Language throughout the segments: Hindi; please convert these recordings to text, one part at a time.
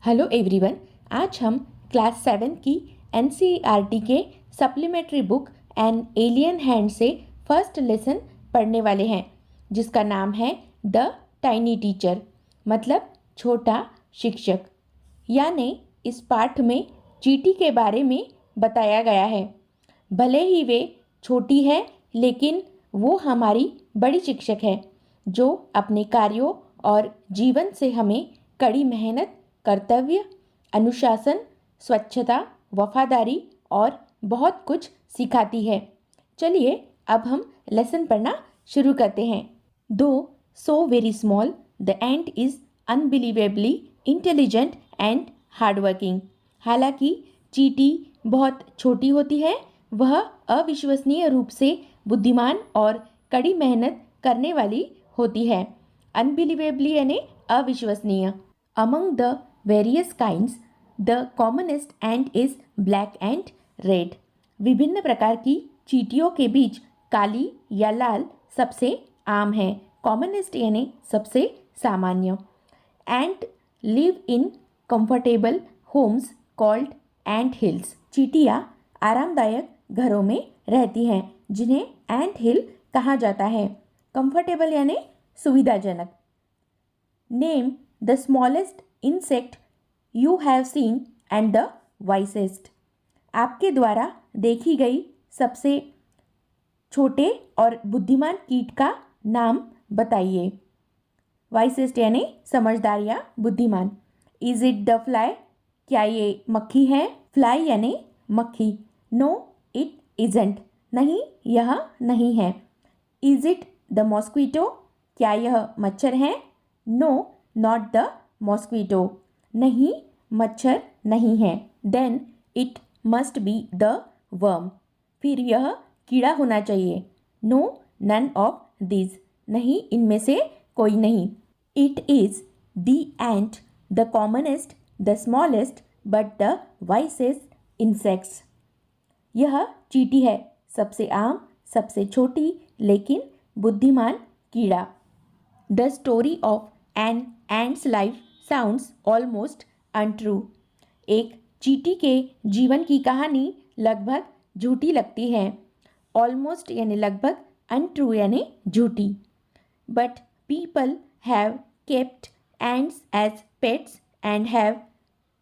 Hello everyone. आज हम क्लास 7 की एनसीईआरटी के supplementary book an alien hand से फर्स्ट लेसन पढ़ने वाले हैं, जिसका नाम है द टाइनी टीचर, मतलब छोटा शिक्षक। यानी इस पाठ में चींटी के बारे में बताया गया है। भले ही वे छोटी है, लेकिन वो हमारी बड़ी शिक्षक है, जो अपने कार्यों और जीवन से हमें कड़ी मेहनत, कर्तव्य, अनुशासन, स्वच्छता, वफादारी और बहुत कुछ सिखाती है। चलिए अब हम लेसन पढ़ना शुरू करते हैं। दो so very small, the ant is unbelievably intelligent and hardworking. हालांकि चींटी बहुत छोटी होती है, वह अविश्वसनीय रूप से बुद्धिमान और कड़ी मेहनत करने वाली होती है। अनबिलीवेबली यानी अविश्वसनीय। Among the various kinds, the commonest ant is black and red. विभिन्न प्रकार की चींटियों के बीच काली या लाल सबसे आम है। कॉमनेस्ट यानी सबसे सामान्य। Ant live in comfortable homes called ant hills. चींटियाँ आरामदायक घरों में रहती हैं, जिन्हें एंट हिल कहा जाता है। कंफर्टेबल यानी सुविधाजनक। Name the smallest insect you have seen and the wisest. आपके द्वारा देखी गई सबसे छोटे और बुद्धिमान कीट का नाम बताइए। वाइसेस्ट यानी समझदार या बुद्धिमान। Is it the fly? क्या ये मक्खी है? फ्लाई यानी मक्खी। No it isn't. नहीं, यह नहीं है। Is it the mosquito? क्या यह मच्छर है? No not the mosquito. नहीं, मच्छर नहीं है। Then it must be the worm. फिर यह कीड़ा होना चाहिए। No none of this. नहीं, इनमें से कोई नहीं। It is the ant, the commonest, the smallest but the wisest insects. यह चींटी है, सबसे आम, सबसे छोटी, लेकिन बुद्धिमान कीड़ा। The story of an ant's life sounds almost untrue. एक चींटी के जीवन की कहानी लगभग झूठी लगती है। ऑलमोस्ट यानी लगभग, अनट्रू यानी झूठी। But people have kept ants as pets and have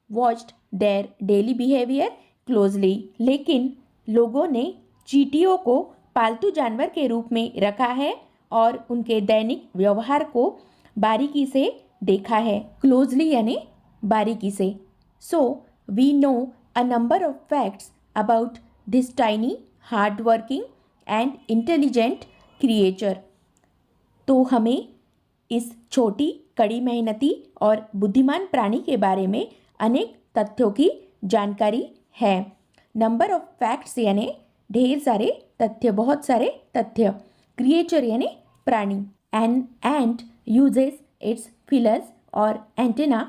watched their daily behaviour closely. लेकिन लोगों ने चींटियों को पालतू जानवर के रूप में रखा है और उनके दैनिक व्यवहार को बारीकी से देखा है। क्लोजली यानी बारीकी से। So we know a number of facts about this tiny hard working and intelligent creature. तो हमें इस छोटी, कड़ी मेहनती और बुद्धिमान प्राणी के बारे में अनेक तथ्यों की जानकारी है। नंबर ऑफ फैक्ट्स यानी ढेर सारे तथ्य, बहुत सारे तथ्य। क्रिएचर यानी प्राणी। An ant uses its feelers or antenna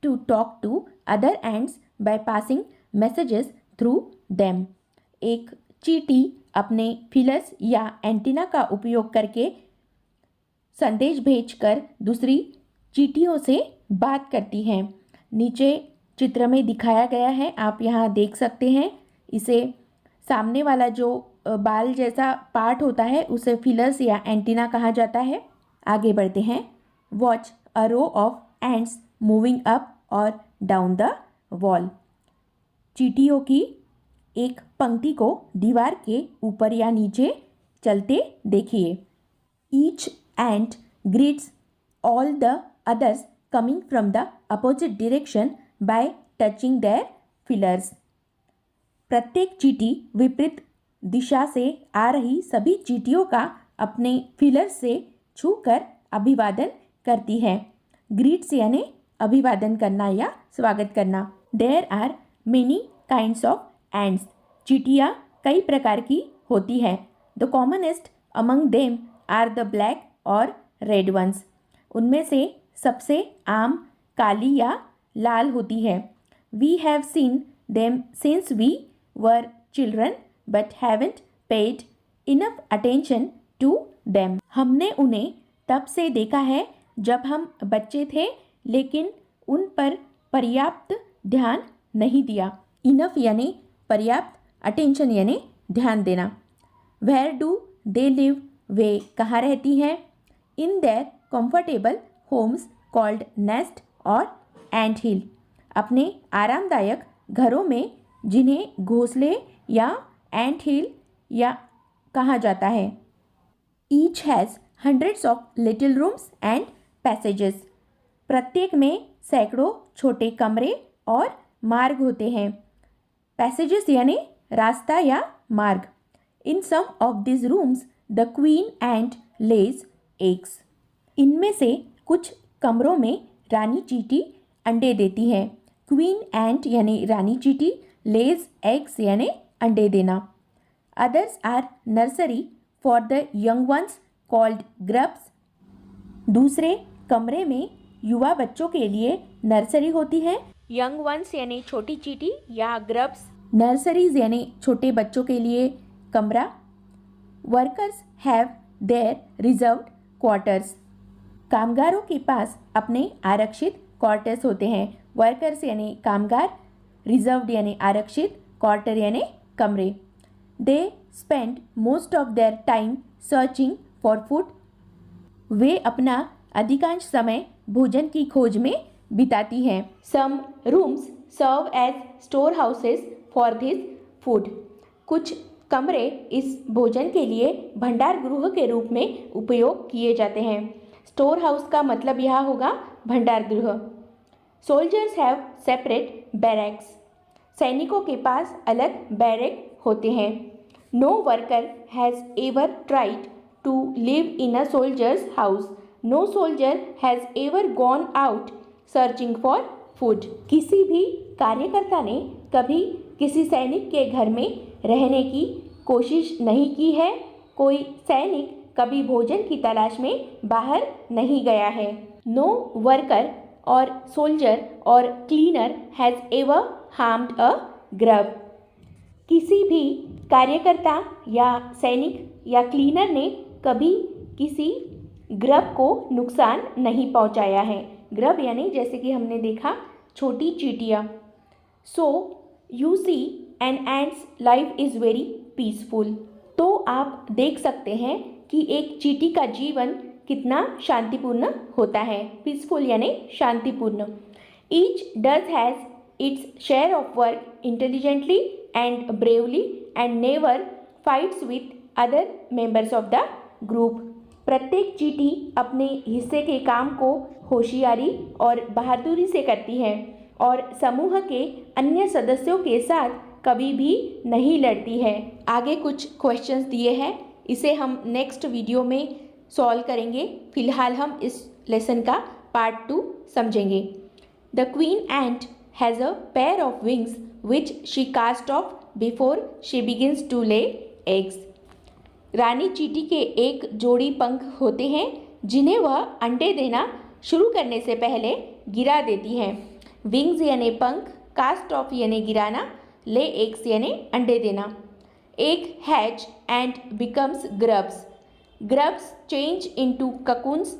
to talk to other ants by passing messages through them. एक चींटी अपने फीलर्स या एंटीना का उपयोग करके संदेश भेजकर दूसरी चींटियों से बात करती हैं। नीचे चित्र में दिखाया गया है, आप यहाँ देख सकते हैं। इसे सामने वाला जो बाल जैसा पार्ट होता है उसे फीलर्स या एंटीना कहा जाता है। आगे बढ़ते हैं। Watch a row of ants moving up और डाउन द वॉल। चींटियों की एक पंक्ति को दीवार के ऊपर या नीचे चलते देखिए। Each ant greets all the others coming from the opposite direction by touching their feelers. प्रत्येक चींटी विपरीत दिशा से आ रही सभी चींटियों का अपने फीलर्स से छूकर अभिवादन करती है। ग्रीट्स यानी अभिवादन करना या स्वागत करना। There are many kinds of ants. चींटियाँ कई प्रकार की होती है। The commonest among them are the black और रेड वंस। उनमें से सबसे आम काली या लाल होती है। We have seen them since we were children but haven't paid enough attention to them. हमने उन्हें तब से देखा है जब हम बच्चे थे, लेकिन उन पर पर्याप्त ध्यान नहीं दिया। इनफ यानी पर्याप्त, अटेंशन यानी ध्यान देना। वेयर डू दे लिव, वे कहाँ रहती हैं। In their comfortable homes called nest और एंट हिल, अपने आरामदायक घरों में जिन्हें घोंसले या एंट हिल या कहा जाता है। Each has hundreds of little rooms and passages, प्रत्येक में सैकड़ों छोटे कमरे और मार्ग होते हैं। पैसेजेस यानी रास्ता या मार्ग। In some of this rooms the queen ant lays eggs, इनमें से कुछ कमरों में रानी चींटी अंडे देती है। क्वीन एंट यानी रानी चींटी, लेज एग्स यानी अंडे देना। Others are nursery for the young ones called grubs, दूसरे कमरे में युवा बच्चों के लिए नर्सरी होती है। यंग वंस यानी छोटी चींटी या ग्रब्स, नर्सरीज यानी छोटे बच्चों के लिए कमरा। Workers have their reserved quarters, कामगारों के पास अपने आरक्षित क्वार्टर्स होते हैं। वर्कर्स यानी कामगार, रिजर्व्ड यानी आरक्षित, क्वार्टर यानी कमरे। They spend most of their time searching for food, वे अपना अधिकांश समय भोजन की खोज में बिताती हैं। Some rooms serve as store houses for this food, कुछ कमरे इस भोजन के लिए भंडार गृह के रूप में उपयोग किए जाते हैं। स्टोर हाउस का मतलब यह होगा भंडार गृह। सोल्जर्स हैव सेपरेट बैरक्स, सैनिकों के पास अलग बैरक होते हैं। No worker has ever tried to live in a soldier's house, no soldier has ever gone out searching for food, किसी भी कार्यकर्ता ने कभी किसी सैनिक के घर में रहने की कोशिश नहीं की है। कोई सैनिक कभी भोजन की तलाश में बाहर नहीं गया है। नो वर्कर और सोल्जर और cleaner has ever harmed a grub, किसी भी कार्यकर्ता या सैनिक या क्लीनर ने कभी किसी ग्रब को नुकसान नहीं पहुंचाया है। ग्रब यानी जैसे कि हमने देखा छोटी चींटियाँ। So you see an ant's life is very peaceful, तो आप देख सकते हैं कि एक चींटी का जीवन कितना शांतिपूर्ण होता है। पीसफुल यानी शांतिपूर्ण। Each does has its share of work intelligently and bravely and never fights with other members of the group, प्रत्येक चींटी अपने हिस्से के काम को होशियारी और बहादुरी से करती है और समूह के अन्य सदस्यों के साथ कभी भी नहीं लड़ती है। आगे कुछ क्वेश्चंस दिए हैं, इसे हम नेक्स्ट वीडियो में सॉल्व करेंगे। फिलहाल हम इस लेसन का पार्ट 2 समझेंगे। The queen ant has a pair of wings which she cast off before she begins to lay eggs, रानी चींटी के एक जोड़ी पंख होते हैं जिन्हें वह अंडे देना शुरू करने से पहले गिरा देती हैं। विंग्स यानी पंख, कास्ट ऑफ यानी गिराना, ले एग्स यानी अंडे देना। Egg hatch and becomes grubs, grubs change into cocoons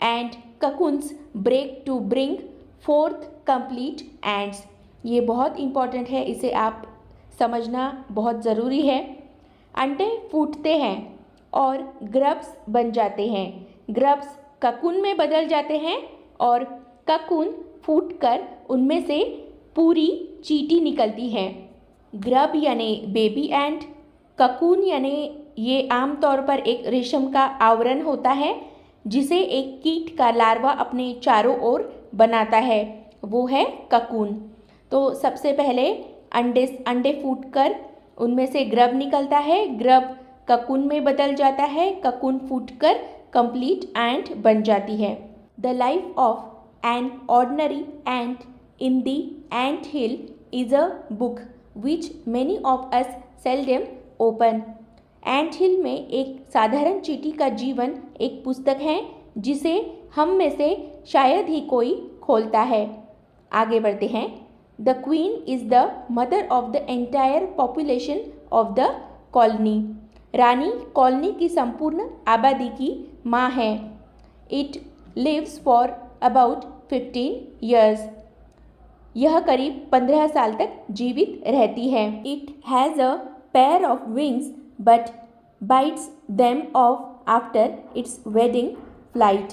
and cocoons break to bring forth complete ants. ये बहुत इंपॉर्टेंट है, इसे आप समझना बहुत ज़रूरी है। अंडे फूटते हैं और ग्रब्स बन जाते हैं। ग्रब्स ककून में बदल जाते हैं और ककून फूटकर उनमें से पूरी चींटी निकलती है। ग्रब यानी बेबी एंट, ककून यानी ये आमतौर पर एक रेशम का आवरण होता है जिसे एक कीट का लार्वा अपने चारों ओर बनाता है, वो है ककून। तो सबसे पहले अंडे फूटकर उनमें से ग्रब निकलता है, ग्रब ककून में बदल जाता है, ककून फूटकर कंप्लीट एंट बन जाती है। The life of an ordinary ant in the ant hill is a book which many of us seldom open. Ant hill में एक साधारण चींटी का जीवन एक पुस्तक है जिसे हम में से शायद ही कोई खोलता है। आगे बढ़ते हैं। The queen is the mother of the entire population of the colony, रानी कॉलोनी की संपूर्ण आबादी की माँ है। It lives for about 15 years। यह करीब 15 साल तक जीवित रहती है। It has a pair of wings but bytes them of after it's wedding flight.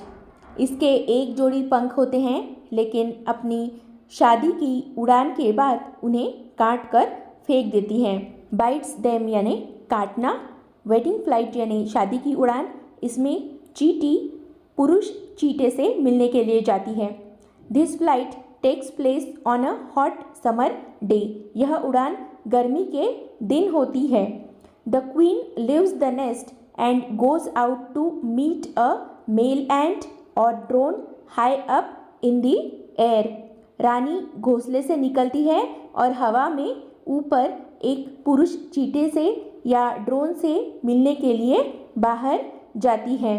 इसके एक जोड़ी पंख होते हैं, लेकिन अपनी शादी की उड़ान के बाद उन्हें काट कर फेंक देती हैं। बाइट्स देम यानी काटना, वेडिंग फ्लाइट यानी शादी की उड़ान। इसमें चींटी पुरुष चींटे से मिलने के लिए जाती है। This flight takes place on a hot summer day. यह उड़ान गर्मी के दिन होती है। The queen leaves the nest and goes out to meet a male ant or drone high up in the air. रानी घोंसले से निकलती है और हवा में ऊपर एक पुरुष चींटे से या ड्रोन से मिलने के लिए बाहर जाती है।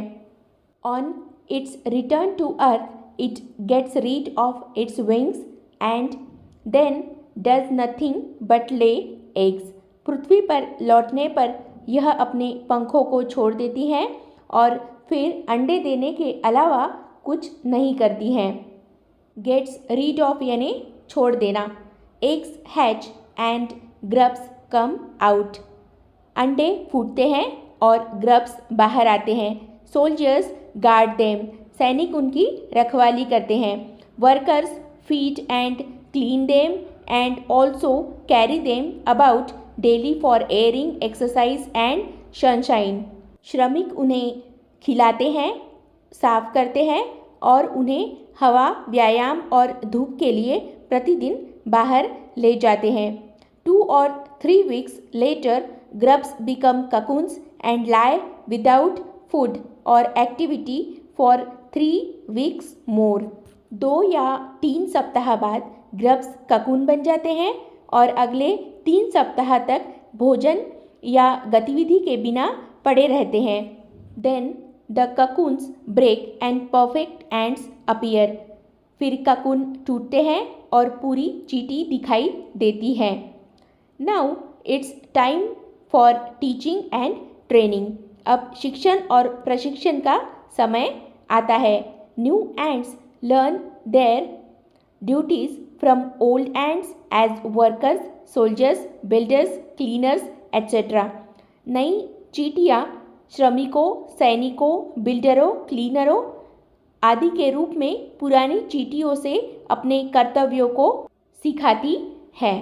On its return to earth it gets rid of its wings and then does nothing but lay eggs। पृथ्वी पर लौटने पर यह अपने पंखों को छोड़ देती हैं और फिर अंडे देने के अलावा कुछ नहीं करती हैं। गेट्स रीड ऑफ यानी छोड़ देना। Eggs hatch and grubs come out. अंडे फूटते हैं और ग्रब्स बाहर आते हैं। Soldiers guard them. सैनिक उनकी रखवाली करते हैं। Workers feed and clean them and also carry them about daily for airing exercise and sunshine. श्रमिक उन्हें खिलाते हैं, साफ करते हैं और उन्हें हवा, व्यायाम और धूप के लिए प्रतिदिन बाहर ले जाते हैं। 2 or 3 weeks later, grubs become cocoons and lie without food or activity for 3 weeks more। 2 या 3 सप्ताह बाद ग्रब्स ककून बन जाते हैं और अगले 3 सप्ताह तक भोजन या गतिविधि के बिना पड़े रहते हैं। Then the cocoons break and perfect ants appear. फिर ककून टूटते हैं और पूरी चींटी दिखाई देती है। Now it's time for teaching and training. अब शिक्षण और प्रशिक्षण का समय आता है। New ants learn their duties from old ants as workers, soldiers, builders, cleaners etcetera. नई चींटियाँ श्रमिकों, सैनिकों, बिल्डरों, क्लीनरों आदि के रूप में पुरानी चींटियों से अपने कर्तव्यों को सिखाती है।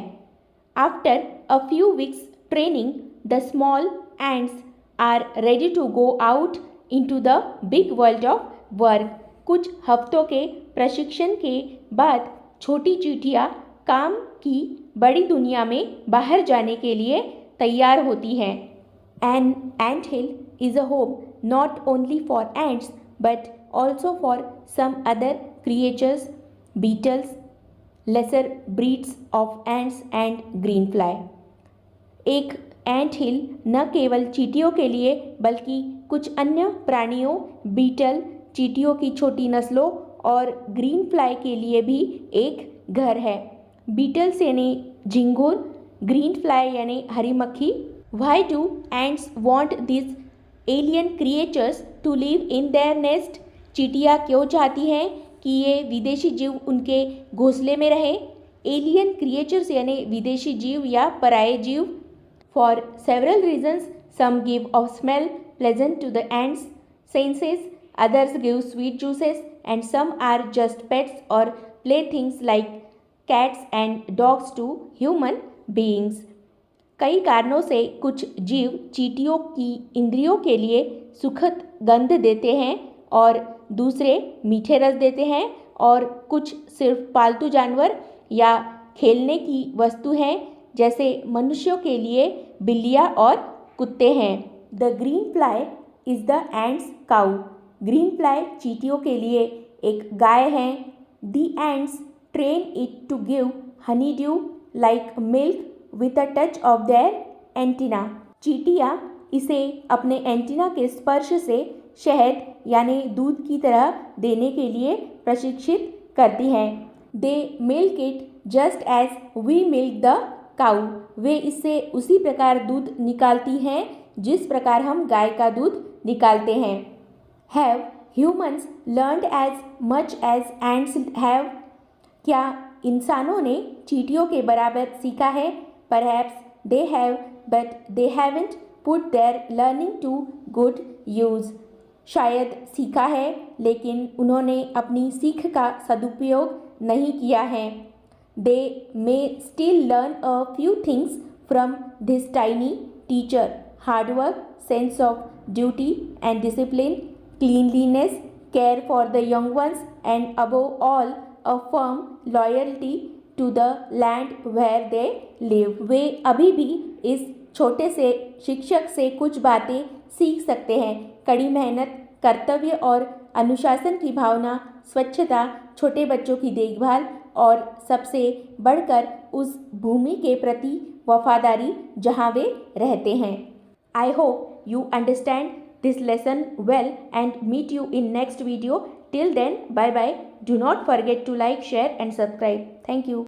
After a few weeks training the small ants are ready to go out into the big world of work. कुछ हफ्तों के प्रशिक्षण के बाद छोटी चींटियाँ काम की बड़ी दुनिया में बाहर जाने के लिए तैयार होती हैं। An ant hill is a home not only for ants but also for some other creatures, beetles, lesser breeds of ants and green fly. एक एंट हिल न केवल चींटियों के लिए बल्कि कुछ अन्य प्राणियों, बीटल, चींटियों की छोटी नस्लों और ग्रीन फ्लाई के लिए भी एक घर है। बीटल्स यानी झिंगुर, ग्रीन फ्लाई यानी हरी मक्खी। Why do ants want this alien creatures to live in their nest. चींटियाँ क्यों चाहती हैं कि ये विदेशी जीव उनके घोंसले में रहे। एलियन क्रिएचर्स यानी विदेशी जीव या पराये जीव। For several reasons, some give off smell pleasant to the ants' senses, others give sweet juices, and some are just pets or playthings like cats and dogs to human beings। कई कारणों से कुछ जीव चींटियों की इंद्रियों के लिए सुखद गंध देते हैं और दूसरे मीठे रस देते हैं और कुछ सिर्फ पालतू जानवर या खेलने की वस्तु हैं, जैसे मनुष्यों के लिए बिल्लियाँ और कुत्ते हैं। The green fly is the ant's cow. Green fly चींटियों के लिए एक गाय है। The ants train it to give honey dew like milk with a touch of their antenna. चींटियाँ इसे अपने एंटीना के स्पर्श से शहद यानी दूध की तरह देने के लिए प्रशिक्षित करती हैं। They milk it just as we milk the cow. वे इससे उसी प्रकार दूध निकालती हैं जिस प्रकार हम गाय का दूध निकालते हैं। Have humans learned as much as ants have. क्या इंसानों ने चींटियों के बराबर सीखा है? Perhaps they have, but they haven't put their learning to good use. शायद सीखा है लेकिन उन्होंने अपनी सीख का सदुपयोग नहीं किया है. They may still learn a few things from this tiny teacher. Hard work, sense of duty and discipline, cleanliness, care for the young ones, and above all, a firm loyalty to the land where they live. वे अभी भी इस छोटे से शिक्षक से कुछ बातें सीख सकते हैं. कड़ी मेहनत, कर्तव्य और अनुशासन की भावना, स्वच्छता, छोटे बच्चों की देखभाल और सबसे बढ़कर उस भूमि के प्रति वफादारी जहाँ वे रहते हैं. I hope you understand this lesson well and meet you in next video. Till then, bye bye. Do not forget to like, share and subscribe. Thank you.